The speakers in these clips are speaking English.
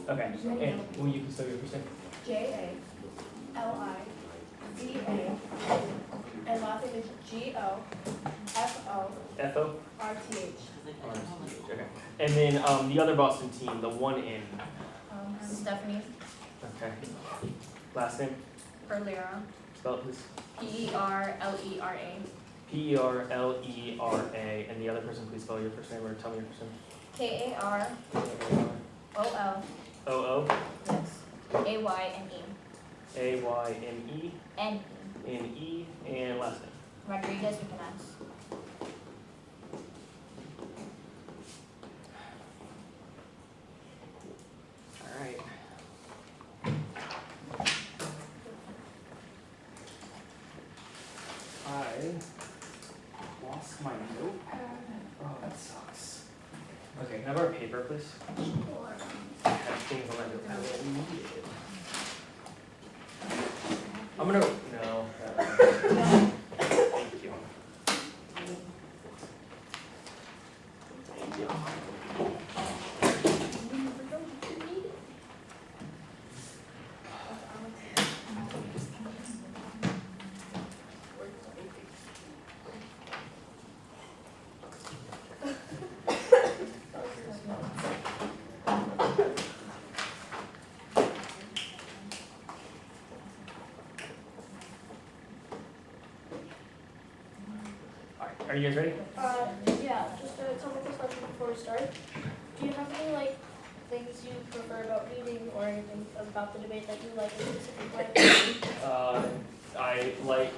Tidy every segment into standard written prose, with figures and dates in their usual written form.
Okay, and will you spell your first name? J-A-L-I-Z-A, and last name is G-O-F-O-R-T-H. F-O? Okay. And then the other Boston team, the one in. Stephanie Okay. Last name? Perlera. Spell it, please. P-E-R-L-E-R-A. P-E-R-L-E-R-A. And the other person, please spell your first name or tell me your first name. K-A-R-O-L. O-O? Yes. A-Y-N-E. A-Y-N-E? N-E. N-E. And last name? Rodriguez McInnes. All right. I lost my notepad. Oh, that sucks. Okay, can I borrow paper, please? I have things on my notepad that I needed. I'm gonna, no. Thank you. Are you guys ready? Yeah, just a couple of questions before we start. Do you have any things you prefer about reading or anything about the debate that you like in specific way? I like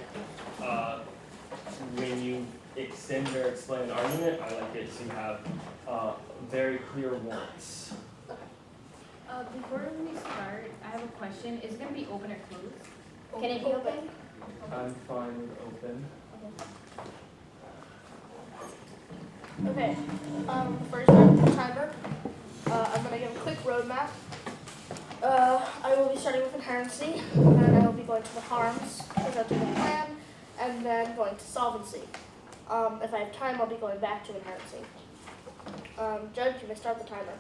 when you extend or explain an argument, I like it to have very clear warrants. Before we start, I have a question. Is it going to be open or closed? Can it be open? I'm fine with open. Okay. First up, timer. I'm going to give a quick roadmap. I will be starting with inherency, and I will be going to the harms, presenting the plan, and then going to solvency. If I have time, I'll be going back to inherency. Judge, you may start the timer.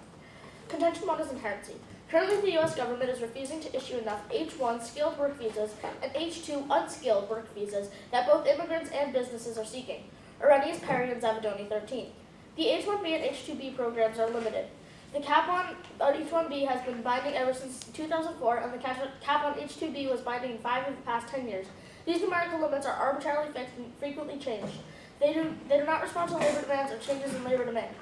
Contention 1 is inherency. Currently, the U.S. government is refusing to issue enough H-1 skilled work visas and H-2 unskilled work visas that both immigrants and businesses are seeking. Arrhenius, Perry, and Zavodoni 13. The H-1B and H-2B programs are limited. The cap on H-1B has been binding ever since 2004, and the cap on H-2B was binding in 5 of the past 10 years. These numerical limits are arbitrarily fixed and frequently changed. They do not respond to labor demands or changes in labor demand.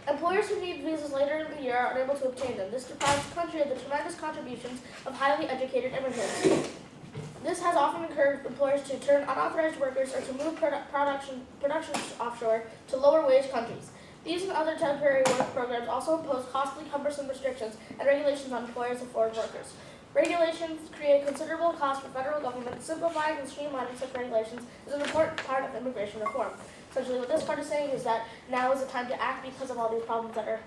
Employers who need visas later in the year are unable to obtain them. This deprives the country of the tremendous contributions of highly educated immigrants. This has often encouraged employers to turn unauthorized workers or to move production offshore to lower-wage countries. These and other temporary work programs also impose costly, cumbersome restrictions and regulations on employers of foreign workers. Regulations create considerable costs for federal government. Simplifying and streamlining such regulations is an important part of immigration reform. Essentially, what this part is saying is that now is the time to act because of all these problems that are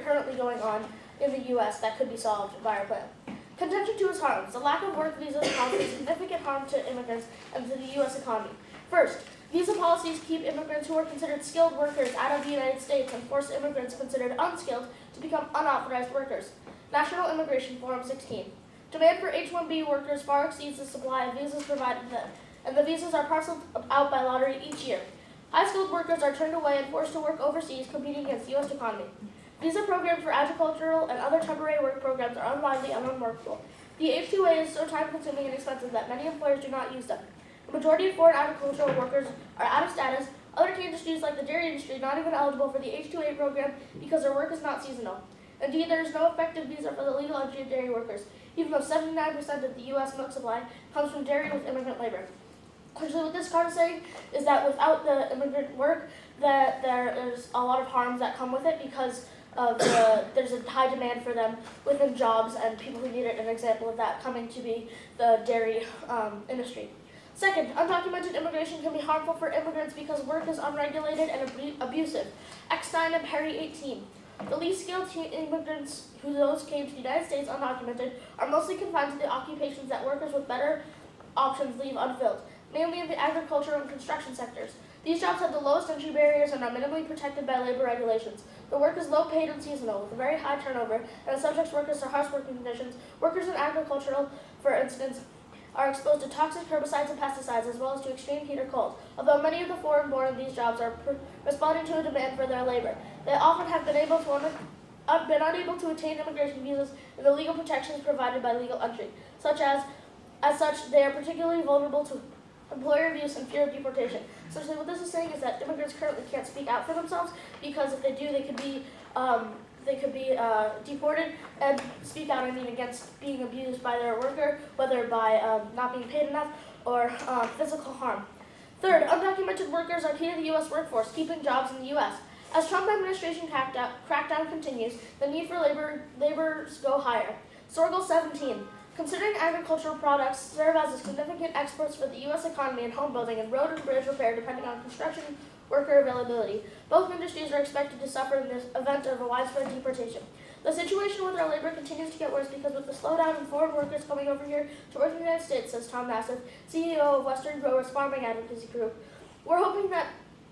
currently going on in the U.S. that could be solved by our plan. Contention 2 is harms. The lack of work visas causes significant harm to immigrants and to the U.S. economy. First, visa policies keep immigrants who are considered skilled workers out of the United States and force immigrants considered unskilled to become unauthorized workers. National Immigration Forum 16. Demand for H-1B workers far exceeds the supply of visas provided them, and the visas are parceled out by lottery each year. High-skilled workers are turned away and forced to work overseas, competing against the U.S. economy. Visa programs for agricultural and other temporary work programs are unlikely and unworkable. The H-2A is so time-consuming and expensive that many employers do not use them. The majority of foreign agricultural workers are out of status. Other key industries like the dairy industry are not even eligible for the H-2A program because their work is not seasonal. Indeed, there is no effective visa for the legal entry of dairy workers, even though 79% of the U.S. milk supply comes from dairy with immigrant labor. Essentially, what this card is saying is that without the immigrant work, that there is a lot of harms that come with it because of there's a high demand for them within jobs and people who need it. An example of that coming to be the dairy industry. Second, undocumented immigration can be harmful for immigrants because work is unregulated and abusive. Eckstein and Perry 18. The least skilled immigrants who came to the United States undocumented are mostly confined to the occupations that workers with better options leave unfilled, mainly in the agricultural and construction sectors. These jobs have the lowest entry barriers and are minimally protected by labor regulations. The work is low paid and seasonal, with a very high turnover, and subjects workers to harsh working conditions. Workers in agricultural, for instance, are exposed to toxic herbicides and pesticides, as well as to extreme heat or cold. Although many of the foreign-born in these jobs are responding to a demand for their labor, they often have been unable to attain immigration visas and the legal protections provided by legal entry. As such, they are particularly vulnerable to employer abuse and fear of deportation. Essentially, what this is saying is that immigrants currently can't speak out for themselves, because if they do, they could be deported. And speak out, I mean, against being abused by their worker, whether by not being paid enough or physical harm. Third, undocumented workers are key to the U.S. workforce, keeping jobs in the U.S. As Trump administration crackdown continues, the need for laborers go higher. Sorgel 17. Considering agricultural products serve as significant exports for the U.S. economy and home building and road and bridge repair depending on construction worker availability, both industries are expected to suffer in this event of a widespread deportation. The situation with our labor continues to get worse because with the slowdown in foreign workers coming over here to work in the United States, says Tom Nassif, CEO of Western Growers Farming Advocacy Group. We're hoping that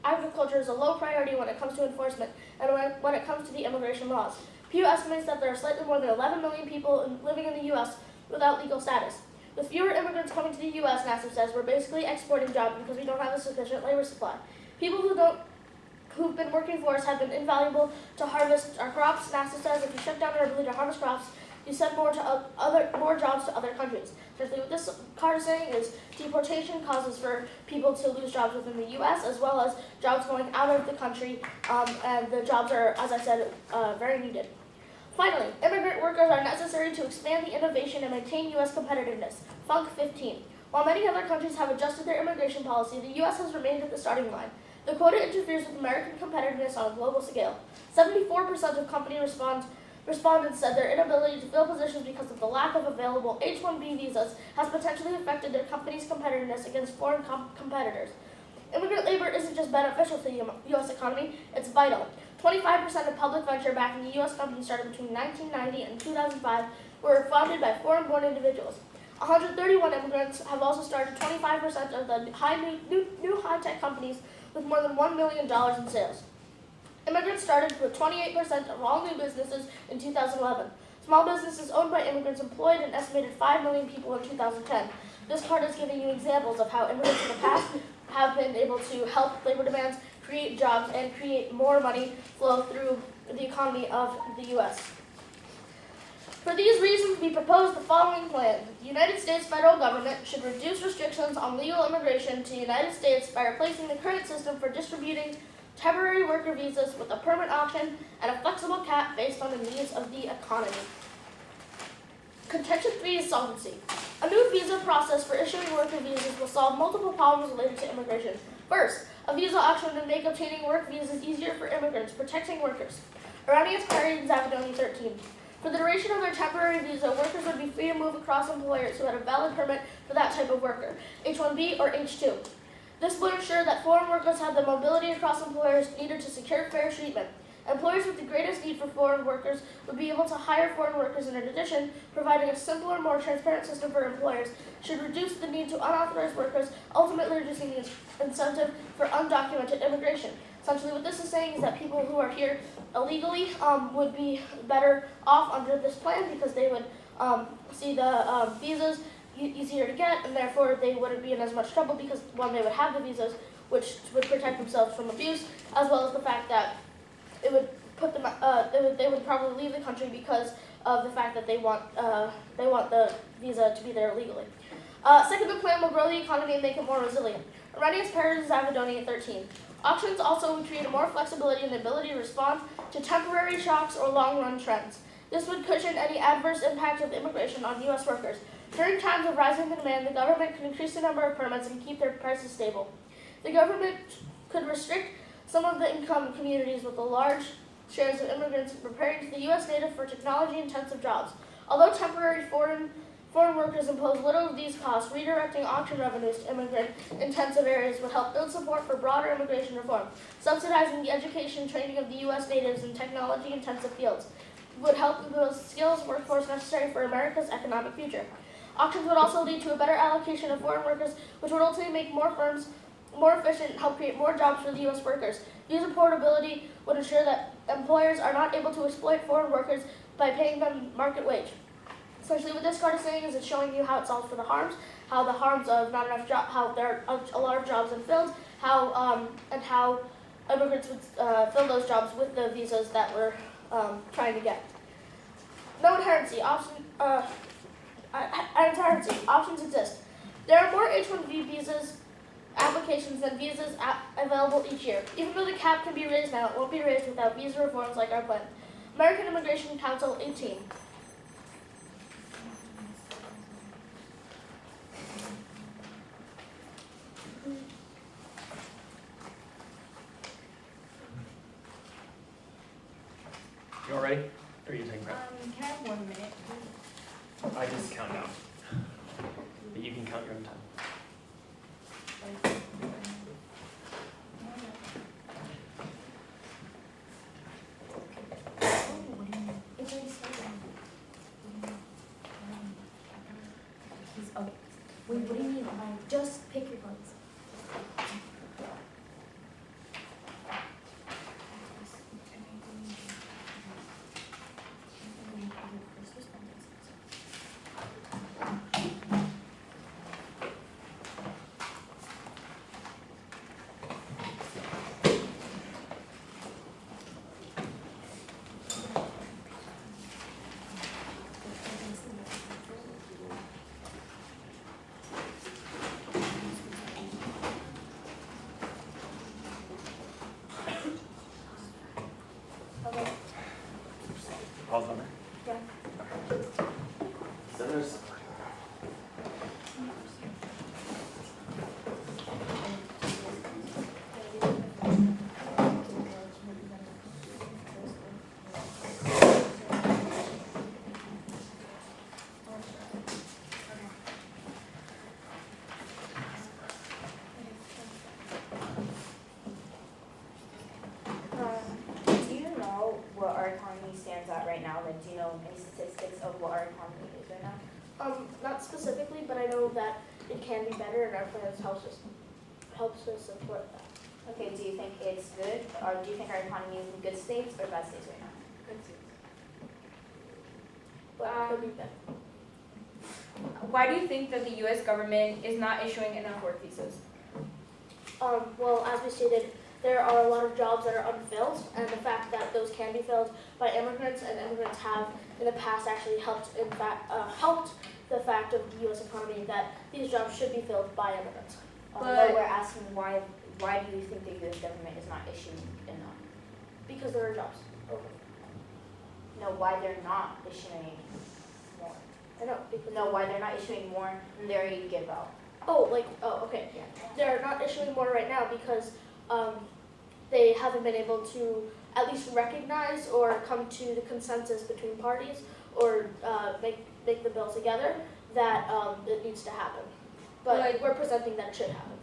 agriculture is a low priority when it comes to enforcement and when it comes to the immigration laws. Pew estimates that there are slightly more than 11 million people living in the U.S. without legal status. With fewer immigrants coming to the U.S., Nassif says, we're basically exporting jobs because we don't have a sufficient labor supply. People who've been working for us have been invaluable to harvest our crops. Nassif says if you shut down our ability to harvest crops, you send more jobs to other countries. Essentially, what this card is saying is deportation causes for people to lose jobs within the U.S. as well as jobs going out of the country, and the jobs are, as I said, very needed. Finally, immigrant workers are necessary to expand the innovation and maintain U.S. competitiveness. Funk 15. While many other countries have adjusted their immigration policy, the U.S. has remained at the starting line. The quota interferes with American competitiveness on a global scale. 74% of company respondents said their inability to fill positions because of the lack of available H-1B visas has potentially affected their company's competitiveness against foreign competitors. Immigrant labor isn't just beneficial to the U.S. economy, it's vital. 25% of public venture back in the U.S. companies started between 1990 and 2005 were founded by foreign-born individuals. 131 immigrants have also started 25% of the new high-tech companies with more than $1 million in sales. Immigrants started with 28% of all new businesses in 2011. Small businesses owned by immigrants employed an estimated 5 million people in 2010. This card is giving you examples of how immigrants in the past have been able to help labor demands, create jobs, and create more money flow through the economy of the U.S. For these reasons, we propose the following plan. The United States federal government should reduce restrictions on legal immigration to the United States by replacing the current system for distributing temporary worker visas with a permanent option and a flexible cap based on the needs of the economy. Contention 3 is solvency. A new visa process for issuing worker visas will solve multiple problems related to immigration. First, a visa option would make obtaining work visas easier for immigrants, protecting workers. Erroneous Perry, Zavodoni 13. For the duration of their temporary visa, workers would be free to move across employers who had a valid permit for that type of worker, H-1B or H-2. This would ensure that foreign workers had the mobility across employers needed to secure fair treatment. Employers with the greatest need for foreign workers would be able to hire foreign workers, and in addition, providing a simpler, more transparent system for employers should reduce the need to unauthorized workers, ultimately reducing the incentive for undocumented immigration. Essentially, what this is saying is that people who are here illegally would be better off under this plan because they would see the visas easier to get, and therefore they wouldn't be in as much trouble because, one, they would have the visas, which would protect themselves from abuse, as well as the fact that it would put them. They would probably leave the country because of the fact that they want the visa to be there legally. Second, the plan will grow the economy and make it more resilient. Erroneous Perry, Zavodoni at 13. Auctions also would create more flexibility and the ability to respond to temporary shocks or long-run trends. This would cushion any adverse impact of immigration on U.S. workers. During times of rising demand, the government could increase the number of permits and keep their prices stable. The government could restrict some of the income communities with the large shares of immigrants preparing to the U.S. native for technology-intensive jobs. Although temporary foreign workers impose little of these costs, redirecting auction revenues to immigrant-intensive areas would help build support for broader immigration reform. Subsidizing the education and training of the U.S. natives in technology-intensive fields would help build skills workforce necessary for America's economic future. Auctions would also lead to a better allocation of foreign workers, which would ultimately make more firms more efficient and help create more jobs for the U.S. workers. Visa portability would ensure that employers are not able to exploit foreign workers by paying them market wage. Essentially, what this card is saying is it's showing you how it solves for the harms, how the harms of not enough job, how there are a lot of jobs unfilled, how and how immigrants would fill those jobs with the visas that we're trying to get. No inherency options exist. There are more H-1B visas applications than visas available each year. Even though the cap can be raised now, it won't be raised without visa reforms like our plan. American Immigration Council 18. You all ready? Or are you taking prep? Can I have 1 minute, please? I just count down. But you can count your own time. Okay. Wait, what do you mean? Just pick your cards. Pause on there? Yeah. So there's Do you know what our economy stands at right now? Like, do you know any statistics of what our economy is right now? Not specifically, but I know that it can be better, and our plans helps us support that. Okay, do you think it's good, or do you think our economy is in good states or bad states right now? But it could be better. Why do you think that the U.S. government is not issuing enough work visas? Well, as we stated, there are a lot of jobs that are unfilled, and the fact that those can be filled by immigrants, and immigrants have in the past actually helped the fact of the U.S. economy that these jobs should be filled by immigrants. But we're asking why do you think the U.S. government is not issuing enough? Because there are jobs open. No, why they're not issuing more? I know, because No, why they're not issuing more than they already give out? okay. Yeah. They're not issuing more right now because they haven't been able to at least recognize or come to the consensus between parties or make the bill together that it needs to happen. But we're presenting that it should happen.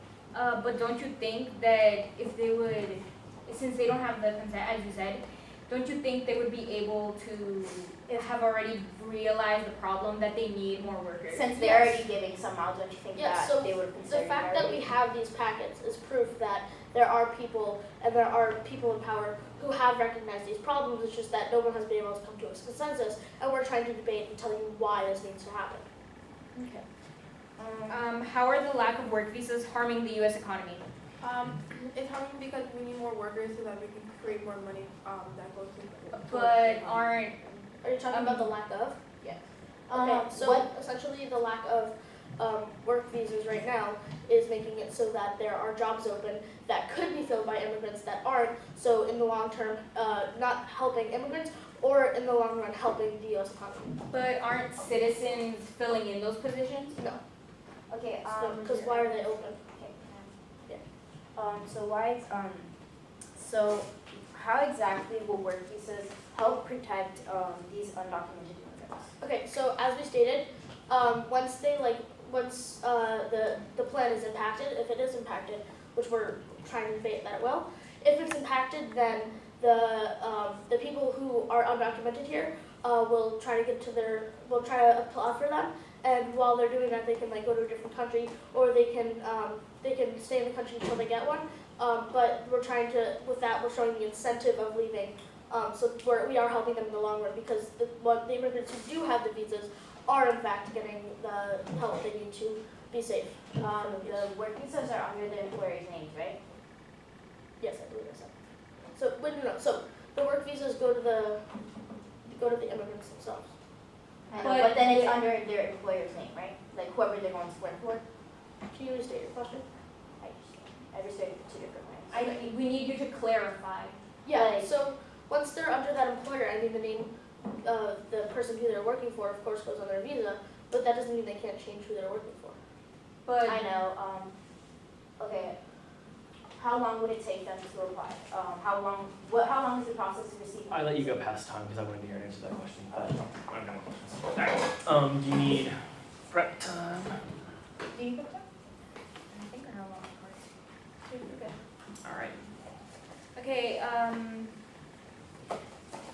But don't you think that if they would, since they don't have the consent, as you said, don't you think they would be able to have already realized the problem that they need more workers? Since they're already giving some out, don't you think Yeah, that so they would consider The fact that we have these packets is proof that there are people and there are people in power who have recognized these problems. It's just that no one has been able to come to a consensus, and we're trying to debate and tell you why this needs to happen. Okay. How are the lack of work visas harming the U.S. economy? It's harming because we need more workers so that we can create more money that goes to. But aren't, Are you talking about the lack of? Yeah. Okay, so essentially the lack of work visas right now is making it so that there are jobs open that could be filled by immigrants that aren't, so in the long term, not helping immigrants, or in the long run helping the U.S. economy. but aren't citizens filling in those positions? No, Okay, because why are they open? Okay. Yeah. So why, so how exactly will work visas help protect these undocumented immigrants? Okay, so as we stated, once the plan is impacted, if it is impacted, which we're trying to debate that it will, if it's impacted, then the people who are undocumented here will try to apply for them. And while they're doing that, they can like go to a different country, or they can stay in the country until they get one. But we're trying to, with that, we're showing the incentive of leaving. So we are helping them in the long run, because the immigrants who do have the visas are in fact getting the help they need to be safe. The work visas are under the employer's names, right? Yes, I believe so. So, no. So the work visas go to the immigrants themselves. I know, but then it's under their employer's name, right? Like whoever they're going to work for. Can you restate your question? I restate it two different ways. We need you to clarify. Yeah. Like- So once they're under that employer, I mean the name of the person who they're working for, of course, goes on their visa, but that doesn't mean they can't change who they're working for. But I know. Okay. How long would it take them to apply? How long is the process to receive? I let you go past time because I wanted to hear an answer to that question, but I don't know questions. Alright, do you need prep time? Do you put them? I think I know a lot of cards. Okay. Alright. Okay,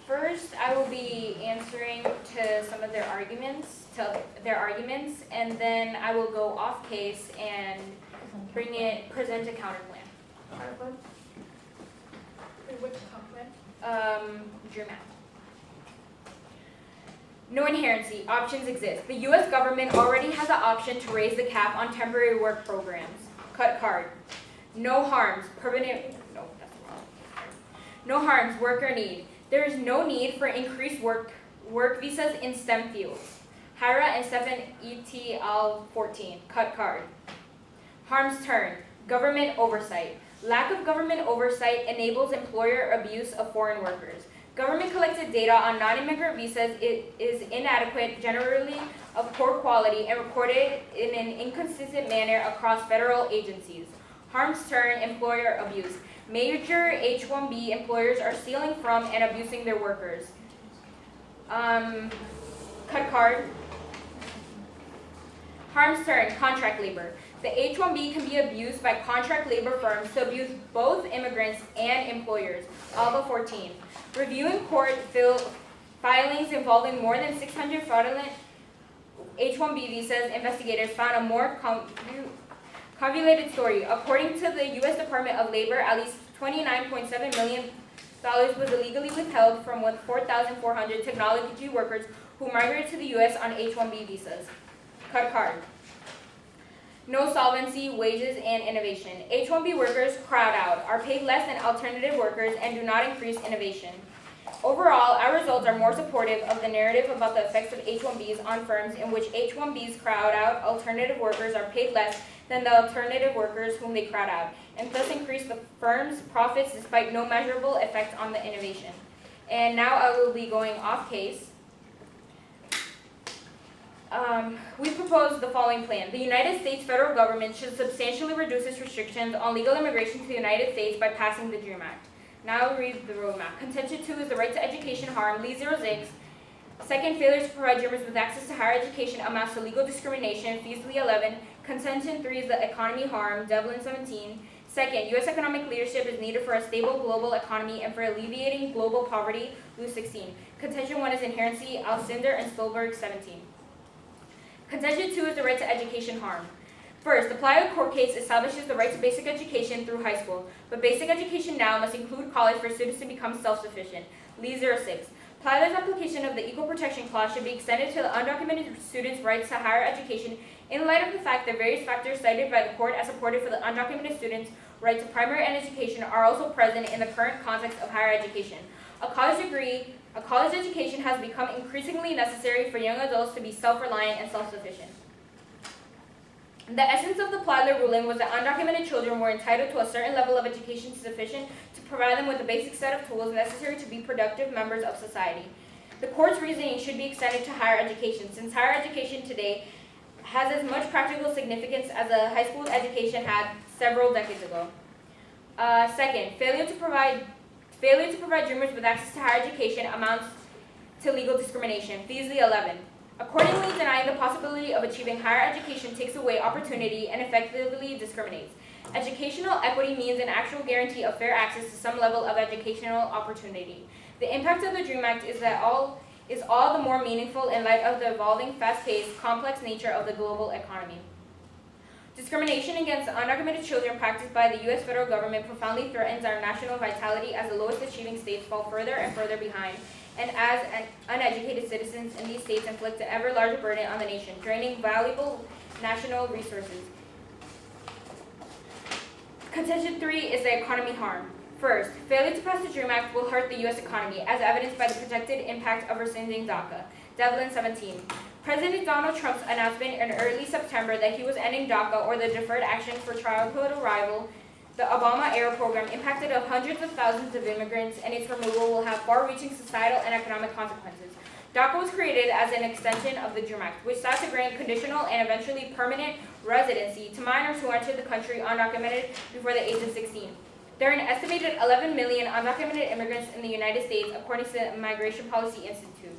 first I will be answering to some of their arguments, and then I will go off case and present a counter plan. Which company? Drew Math. No inherency, options exist. The U.S. government already has an option to raise the cap on temporary work programs. Cut card. No harms, no harms, worker need. There is no need for increased work visas in STEM fields. HIRA and 7 ETL 14, cut card. Harms turn, government oversight. Lack of government oversight enables employer abuse of foreign workers. Government collected data on non-immigrant visas is inadequate, generally of poor quality, and reported in an inconsistent manner across federal agencies. Harms turn, employer abuse. Major H-1B employers are stealing from and abusing their workers. Cut card. Harms turn, contract labor. The H-1B can be abused by contract labor firms to abuse both immigrants and employers. ALBA 14. Reviewing court filings involving more than 600 fraudulent H-1B visas, investigators found a more convoluted story. According to the U.S. Department of Labor, at least $29.7 million was illegally withheld from 4,400 technology workers who migrated to the U.S. on H-1B visas. Cut card. No solvency, wages, and innovation. H-1B workers crowd out, are paid less than alternative workers, and do not increase innovation. Overall, our results are more supportive of the narrative about the effects of H-1Bs on firms in which H-1Bs crowd out alternative workers are paid less than the alternative workers whom they crowd out, and thus increase the firm's profits despite no measurable effect on the innovation. And now I will be going off case. We propose the following plan. The United States federal government should substantially reduce its restrictions on legal immigration to the United States by passing the DREAM Act. Now I'll read the roadmap. Contention 2 is the right to education harm, Lee 06. Second, failure to provide Dreamers with access to higher education amounts to legal discrimination, Feasley 11. Contention 3 is the economy harm, Devlin 17. Second, U.S. economic leadership is needed for a stable global economy and for alleviating global poverty, Lou 16. Contention 1 is inherency, Alcindor and Stolberg 17. Contention 2 is the right to education harm. First, the Playa court case establishes the right to basic education through high school, but basic education now must include college for students to become self-sufficient, Lee 06. Playa's application of the Equal Protection Clause should be extended to the undocumented students' rights to higher education in light of the fact that various factors cited by the court as supportive for the undocumented students' right to primary education are also present in the current context of higher education. A college education has become increasingly necessary for young adults to be self-reliant and self-sufficient. The essence of the Plyler ruling was that undocumented children were entitled to a certain level of education sufficient to provide them with the basic set of tools necessary to be productive members of society. The court's reasoning should be extended to higher education, since higher education today has as much practical significance as a high school education had several decades ago. Second, failure to provide Dreamers with access to higher education amounts to legal discrimination, Feasley 11. Accordingly, denying the possibility of achieving higher education takes away opportunity and effectively discriminates. Educational equity means an actual guarantee of fair access to some level of educational opportunity. The impact of the DREAM Act is that all is all the more meaningful in light of the evolving, fast-paced, complex nature of the global economy. Discrimination against undocumented children practiced by the U.S. federal government profoundly threatens our national vitality as the lowest achieving states fall further and further behind, and as uneducated citizens in these states inflict an ever larger burden on the nation, draining valuable national resources. Contention 3 is the economy harm. First, failure to pass the DREAM Act will hurt the U.S. economy, as evidenced by the projected impact of rescinding DACA. Devlin 17. President Donald Trump's announcement in early September that he was ending DACA, or the Deferred Action for Childhood Arrival, the Obama-era program, impacted hundreds of thousands of immigrants, and its removal will have far-reaching societal and economic consequences. DACA was created as an extension of the DREAM Act, which sought to grant conditional and eventually permanent residency to minors who entered the country undocumented before the age of 16. There are an estimated 11 million undocumented immigrants in the United States, according to the Migration Policy Institute.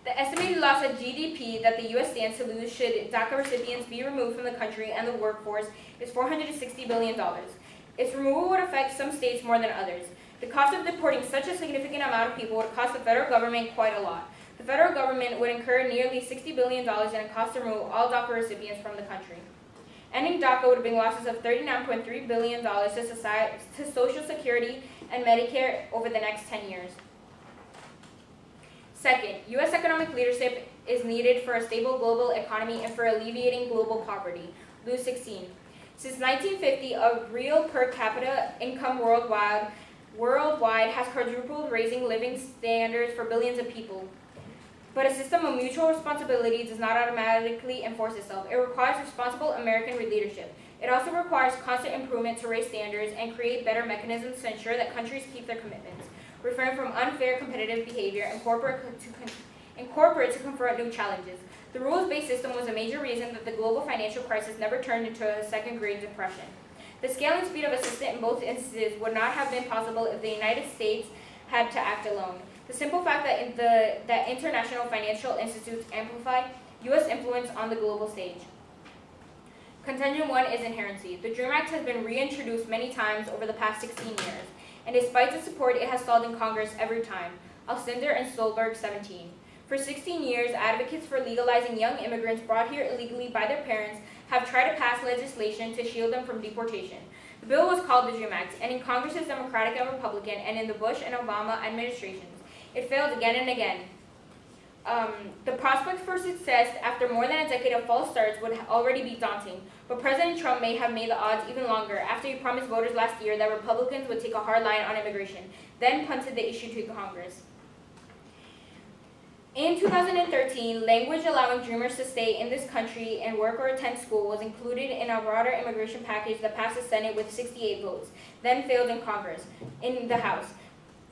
The estimated loss of GDP that the U.S. stands to lose should DACA recipients be removed from the country and the workforce is $460 billion. Its removal would affect some states more than others. The cost of deporting such a significant amount of people would cost the federal government quite a lot. The federal government would incur nearly $60 billion in cost to remove all DACA recipients from the country. Ending DACA would bring losses of $39.3 billion to Social Security and Medicare over the next 10 years. Second, U.S. economic leadership is needed for a stable global economy and for alleviating global poverty. Lou 16. Since 1950, a real per capita income worldwide has quadrupled, raising living standards for billions of people. But a system of mutual responsibility does not automatically enforce itself. It requires responsible American leadership. It also requires constant improvement to raise standards and create better mechanisms to ensure that countries keep their commitments, refrain from unfair competitive behavior, and corporate to confront new challenges. The rules-based system was a major reason that the global financial crisis never turned into a second-grade depression. The scale and speed of assistance in both instances would not have been possible if the United States had to act alone. The simple fact that international financial institutes amplify U.S. influence on the global stage. Contention 1 is inherency. The DREAM Act has been reintroduced many times over the past 16 years, and despite its support, it has stalled in Congress every time. Alcindor and Stolberg 17. For 16 years, advocates for legalizing young immigrants brought here illegally by their parents have tried to pass legislation to shield them from deportation. The bill was called the DREAM Act, and in Congress's Democratic and Republican, and in the Bush and Obama administrations, it failed again and again. The prospects for success after more than a decade of false starts would already be daunting, but President Trump may have made the odds even longer after he promised voters last year that Republicans would take a hard line on immigration, then punted the issue to Congress. In 2013, language allowing Dreamers to stay in this country and work or attend school was included in a broader immigration package that passed the Senate with 68 votes, then failed in Congress, in the House.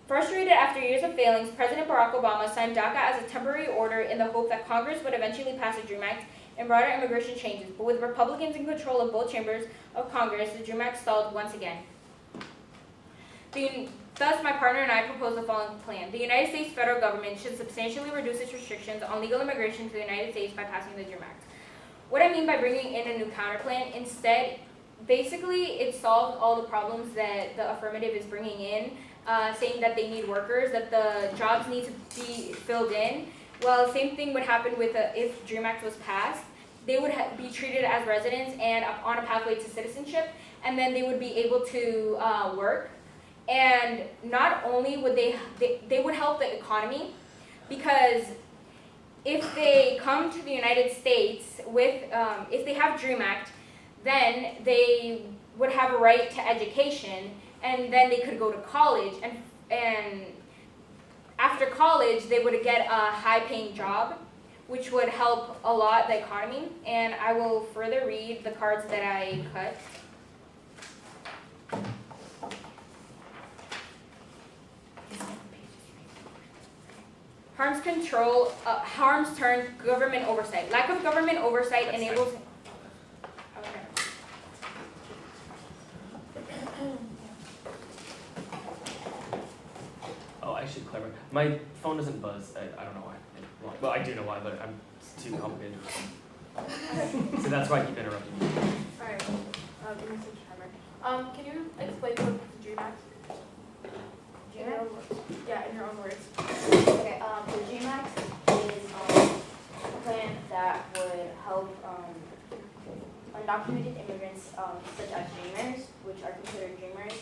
Frustrated after years of failings, President Barack Obama signed DACA as a temporary order in the hope that Congress would eventually pass the DREAM Act and broader immigration changes, but with Republicans in control of both chambers of Congress, the DREAM Act stalled once again. Thus, my partner and I propose the following plan. The United States federal government should substantially reduce its restrictions on legal immigration to the United States by passing the DREAM Act. What I mean by bringing in a new counterplan, instead, basically it solved all the problems that the affirmative is bringing in, saying that they need workers, that the jobs need to be filled in. Well, the same thing would happen with if DREAM Act was passed. They would be treated as residents and on a pathway to citizenship, and then they would be able to work. And not only would they would help the economy, because if they come to the United States with, if they have DREAM Act, then they would have a right to education, and then they could go to college, and after college they would get a high-paying job, which would help a lot the economy. And I will further read the cards that I cut. Harms turn government oversight. Lack of government oversight enables. Okay. Oh, actually, clever. My phone doesn't buzz. I don't know why. Well, I do know why, but it's too complicated. So that's why I keep interrupting you. Alright, give me some timer. Can you explain what the DREAM Act? DREAM Act? Yeah, in your own words. Okay. Okay, the Dream Act is a plan that would help undocumented immigrants such as dreamers, which are considered dreamers,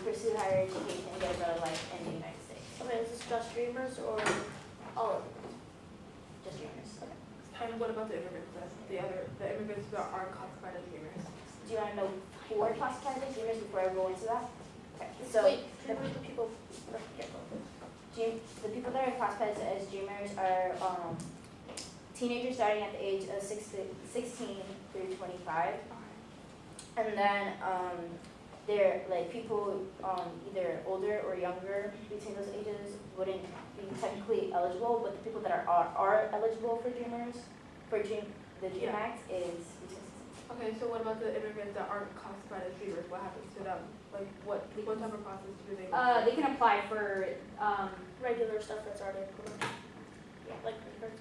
pursue higher education and get a better life in the United States. Okay, is this just dreamers or all of them? Just dreamers. Okay. And what about the immigrants? The immigrants that aren't classified as dreamers. Do you want to know who are classified as dreamers before I go into that? Okay. So Wait, dreamers are the people. Yeah, go ahead. the people that are classified as dreamers are teenagers starting at the age of 16 through 25. And then they're like people either older or younger between those ages wouldn't be technically eligible, but the people that are eligible for dreamers, the Dream Act is between 16. Okay, so what about the immigrants that aren't classified as dreamers? What happens to them? Like what type of process do they go through? They can apply for, Regular stuff that's already implemented. Yeah, like credit cards.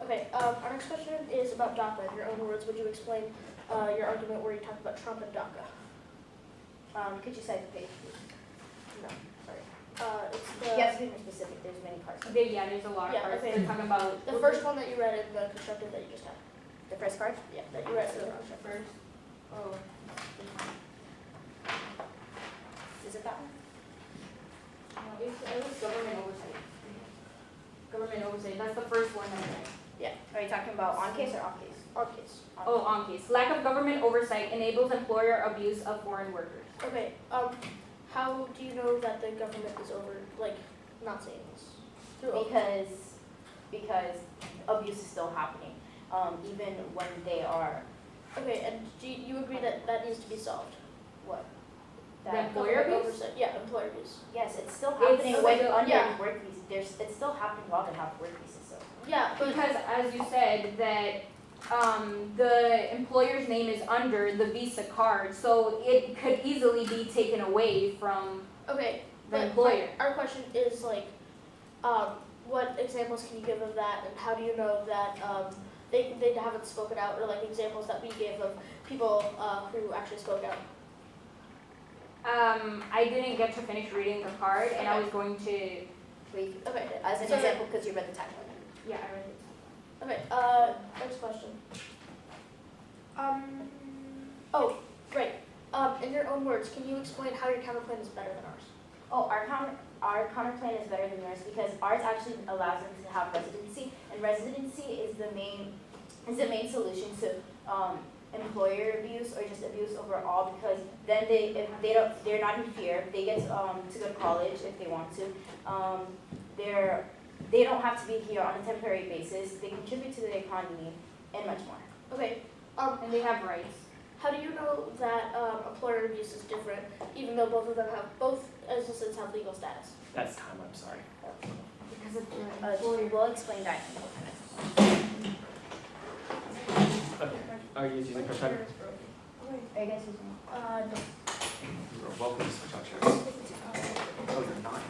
Okay, our next question is about DACA. In your own words, would you explain your argument where you talked about Trump and DACA? Could you cite the page, please? No, sorry. It's the, You have to be more specific, there's many parts. there's a lot of Yeah, parts. okay. They're talking about. the first one that you read in the constructive that you just had. The first part? Yeah, that you read in the constructive. First, oh, Is it that one? It was government oversight. Government oversight, that's the first one that I read. Are you talking about on case or off case? Our case. Oh, on case. Lack of government oversight enables employer abuse of foreign workers. Okay, how do you know that the government is over, like, not saying this? Through oversight. Because abuse is still happening, even when they are, Okay, and do you agree that that needs to be solved? what? The That, employer Government abuse? oversight, yeah, employer abuse. yes, it's still It's happening still- when under yeah. work visas, it's still happening while they have work visas, so. Yeah, but, Because as you said, that the employer's name is under the Visa card, so it could easily be taken away from okay, the but employer. our question is like, what examples can you give of that, and how do you know that, they haven't spoken out, or like examples that we gave of people, who actually spoke out? I didn't get to finish reading the card, and I Okay. was going to, Wait, Okay, as an so- example, because you read the timeline. yeah, I read it. Okay, next question. Oh, great. In your own words, can you explain how your counterplan is better than ours? Oh, our counter plan is better than yours because ours actually allows them to have residency, and residency is the main solution to employer abuse or just abuse overall, because then they're not in fear. They get to go to college if they want to. They don't have to be here on a temporary basis. They contribute to the economy and much more. Okay, And they have rights. how do you know that employer abuse is different, even though both instances have legal status? That's time, I'm sorry. Because of the employer. We'll explain that in a minute. Okay, are you guys using press time? Are you guys using? No. You're welcome to switch out chairs. Oh, you're not.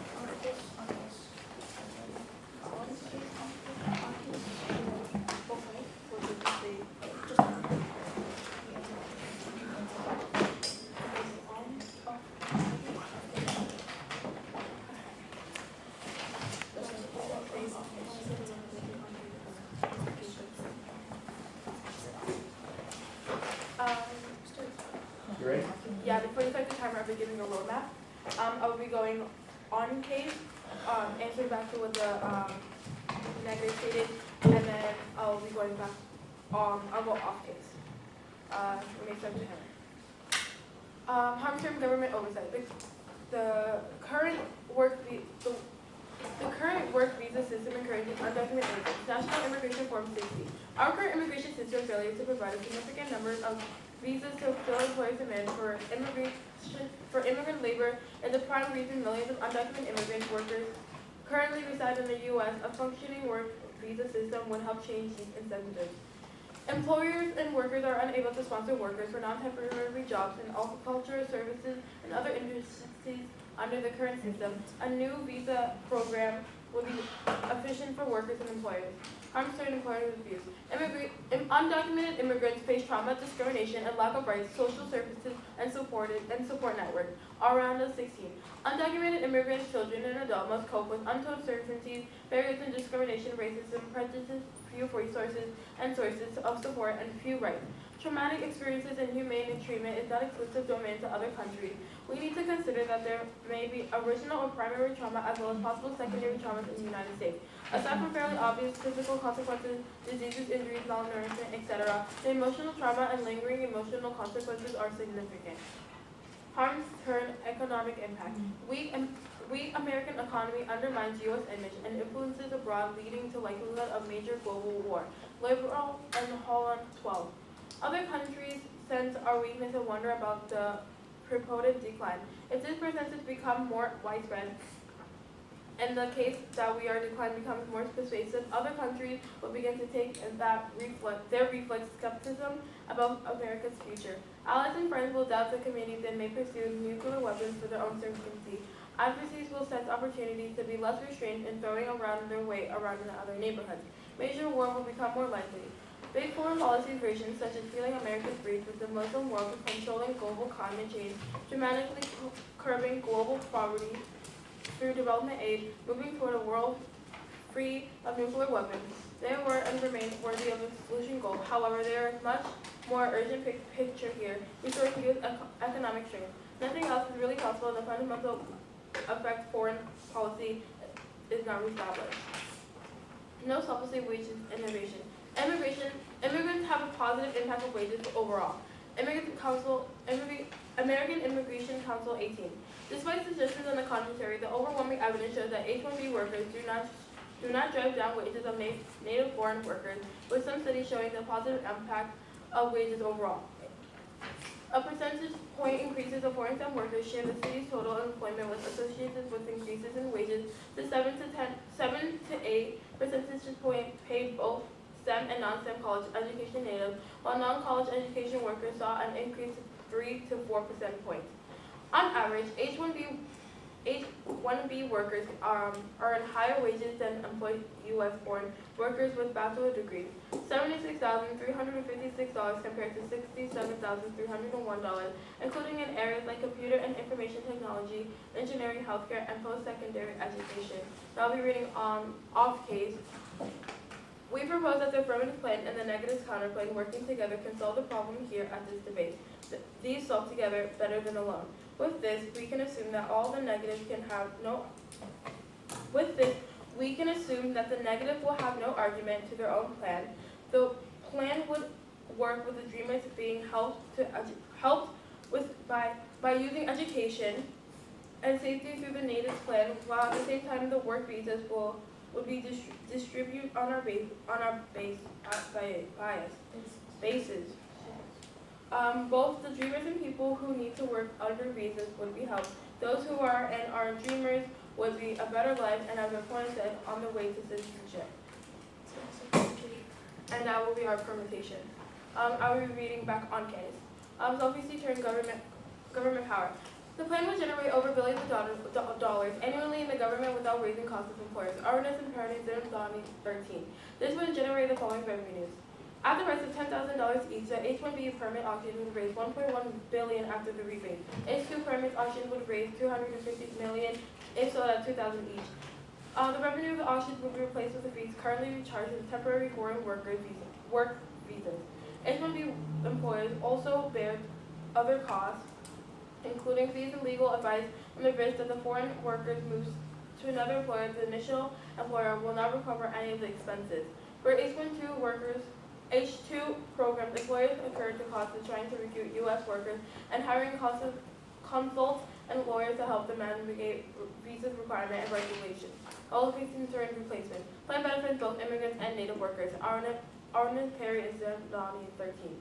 You ready? yeah, before you start the timer, I'll be giving a roadmap. I will be going on case, answering back to what the negative stated, and then I'll be going back, I'll go off case. Let me start the timer. Harm-term government oversight. The current work visa system encourages undocumented immigrants. National Immigration Form 60. Our current immigration system failure to provide a significant number of visas to fill employers' demand for immigrant labor is the prime reason millions of undocumented immigrant workers currently reside in the U.S. A functioning work visa system would help change these incentives. Employers and workers are unable to sponsor workers for non-temporary jobs in agriculture, services, and other industries under the current system. A new visa program will be efficient for workers and employers. Harms to employers abuse. Undocumented immigrants face trauma, discrimination, and lack of rights, social services, and support network. Around 16. Undocumented immigrants, children, and adults must cope with untold uncertainties barriers and discrimination, racism, prejudice, few resources and sources of support, and few rights. Traumatic experiences and inhumane treatment is not exclusive domain to other countries. We need to consider that there may be original or primary trauma as well as possible secondary traumas in the United States. Aside from fairly obvious physical consequences, diseases, injuries, malnourishment, etc., the emotional trauma and lingering emotional consequences are significant. Harms turn economic impact. Weak American economy undermines U.S. image and influences abroad, leading to likelihood of major global war. Liberal and Holland 12. Other countries sense our weakness and wonder about the purported decline. If this percentage becomes more widespread, and the case that we are declining becomes more persuasive, other countries will begin to take their reflex skepticism about America's future. Allies and friends will doubt the communities and may pursue nuclear weapons for their own certainty. Adversaries will sense opportunities to be less restrained in throwing around their weight around in other neighborhoods. Major war will become more likely. Big foreign policy versions, such as feeling America's breach with the Muslim world controlling global climate change, dramatically curbing global poverty through development aid, moving toward a world free of nuclear weapons. They were and remain worthy of a solution goal. However, there is much more urgent picture here, restoring youth economic strength. Nothing else is really possible, and the fundamental effect foreign policy is not reestablished. No selflessly wages innovation. Immigrants have a positive impact on wages overall. American Immigration Council 18. Despite suggestions on the contrary, the overwhelming evidence shows that H-1B workers do not drive down wages of native born workers, with some studies showing the positive impact of wages overall. A percentage point increases of foreign-stem workers share the city's total employment was associated with increases in wages. The 7 to 8 percentage point paid both STEM and non-STEM college education natives, while non-college education workers saw an increase of 3 to 4 percentage points. On average, H-1B workers earn higher wages than employed U.S.-born workers with bachelor degrees, $76,356 compared to $67,301, including in areas like computer and information technology, engineering, healthcare, and post-secondary education. Now I'll be reading off case. We propose that the affirmative plan and the negative counterplan working together can solve the problem here at this debate. These solve together better than alone. With this, we can assume that all the negatives can have no. With this, we can assume that the negative will have no argument to their own plan. The plan would work with the dreamers being helped by using education and safety through the natives plan, while at the same time the work visas would be distributed on our bases. Both the dreamers and people who need to work under visas would be helped. Those who are and are dreamers would be a better life and, as our point said, on the way to citizenship. And that will be our permutation. I will be reading back on case. Self-esteem turn government power. The plan will generate over billions of dollars annually in the government without raising costs of employers. Arnest and Paradise in 13. This would generate the following revenues. At the price of $10,000 each, the H-1B permit auction would raise $1.1 billion after the rebate. H-2 permit auction would raise $250 million if sold at $2,000 each. The revenue of the auctions would be replaced with the fees currently charged with temporary foreign work visas. H-1B employers also bear other costs, including fees and legal advice, on the risk that the foreign workers moves to another employer. The initial employer will not recover any of the expenses. For H-2 programs, employers incur the cost of trying to recruit U.S. workers and hiring consults and lawyers to help them navigate visa requirements and regulations. All of these concern replacement. Plan benefits both immigrants and native workers. Arnett Perry is 13.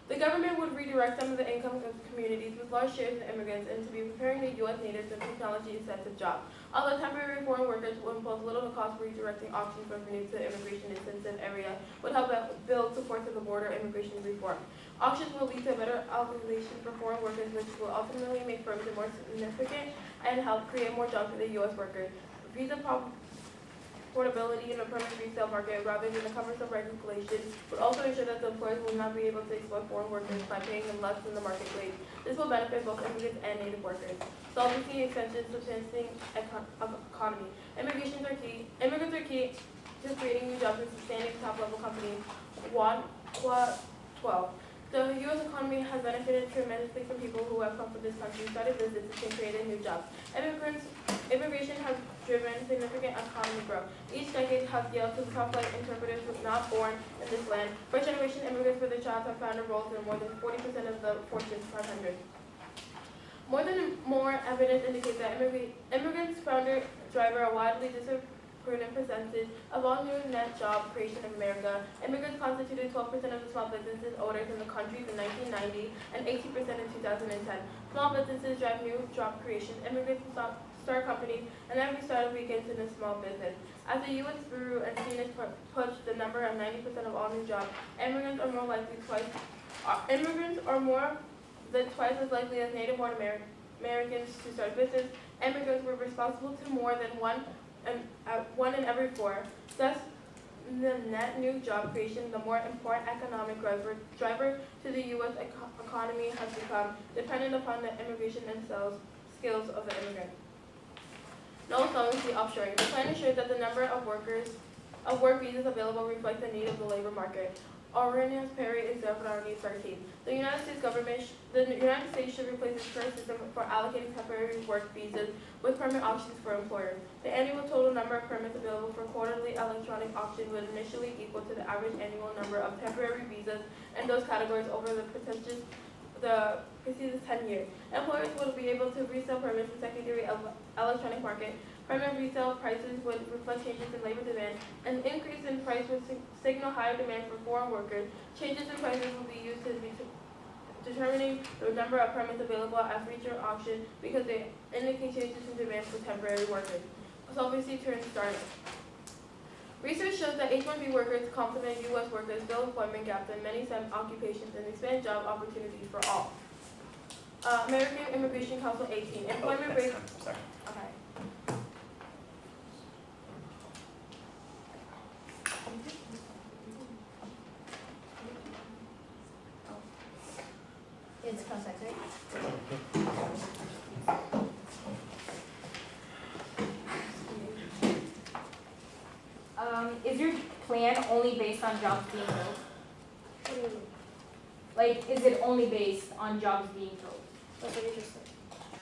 The government would redirect some of the income of communities with large shares of immigrants into be preparing the U.S. natives and technology-intensive jobs. Although temporary foreign workers will impose little to cost redirecting auctions revenue to immigration-intensive area would help build support to the border immigration reform. Auctions will lead to better allocation for foreign workers, which will ultimately make firms more significant and help create more jobs for the U.S. workers. Visa affordability in the permanent resale market rather than the cumbersome regulations would also ensure that the employers will not be able to exploit foreign workers by paying them less than the market rate. This will benefit both immigrants and native workers. Solvency extensions substantiating economy. Immigrants are key to creating new jobs and sustaining top-level companies. 12. The U.S. economy has benefited tremendously from people who have come from this country, started businesses, and created new jobs. Immigration has driven significant economic growth. Each decade has yielded to complex interpreters who were not born in this land. First-generation immigrants with their child have found roles in more than 40% of the Fortune 500. More evidence indicates that immigrants, founder, driver, are widely disappreciated percentage of all new net job creation in America. Immigrants constituted 12% of the small businesses owners in the country in 1990 and 18% in 2010. Small businesses drive new job creation. Immigrants start companies, and every startup begins in a small business. As the U.S. grew and seen its push the number of 90% of all new jobs, immigrants are more than twice as likely as native-born Americans to start business. Immigrants were responsible to more than one in every 4. Thus, the net new job creation, the more important economic driver to the U.S. economy has become, dependent upon the immigration and skills of the immigrant. No solvency offshoring. The plan ensures that the number of work visas available reflect the need of the labor market. Aurelius Perry is February 13. The United States should replace its current system for allocating temporary work visas with permit options for employers. The annual total number of permits available for quarterly electronic auction would initially equal to the average annual number of temporary visas in those categories over the preceding 10 years. Employers will be able to resell permits in secondary electronic market. Permit resale prices would reflect changes in labor demand. An increase in price would signal higher demand for foreign workers. Changes in prices will be used to determining the number of permits available at future auction because they indicate changes in demand for temporary workers. Solvency turns startup. Research shows that H-1B workers complement U.S. workers, fill employment gaps in many STEM occupations, and expand job opportunities for all. American Immigration Council 18. Employment rates. Sorry. Okay. It's contact, right? Is your plan only based on jobs being filled? What do you mean? Like, is it only based on jobs being filled? That's what you just said.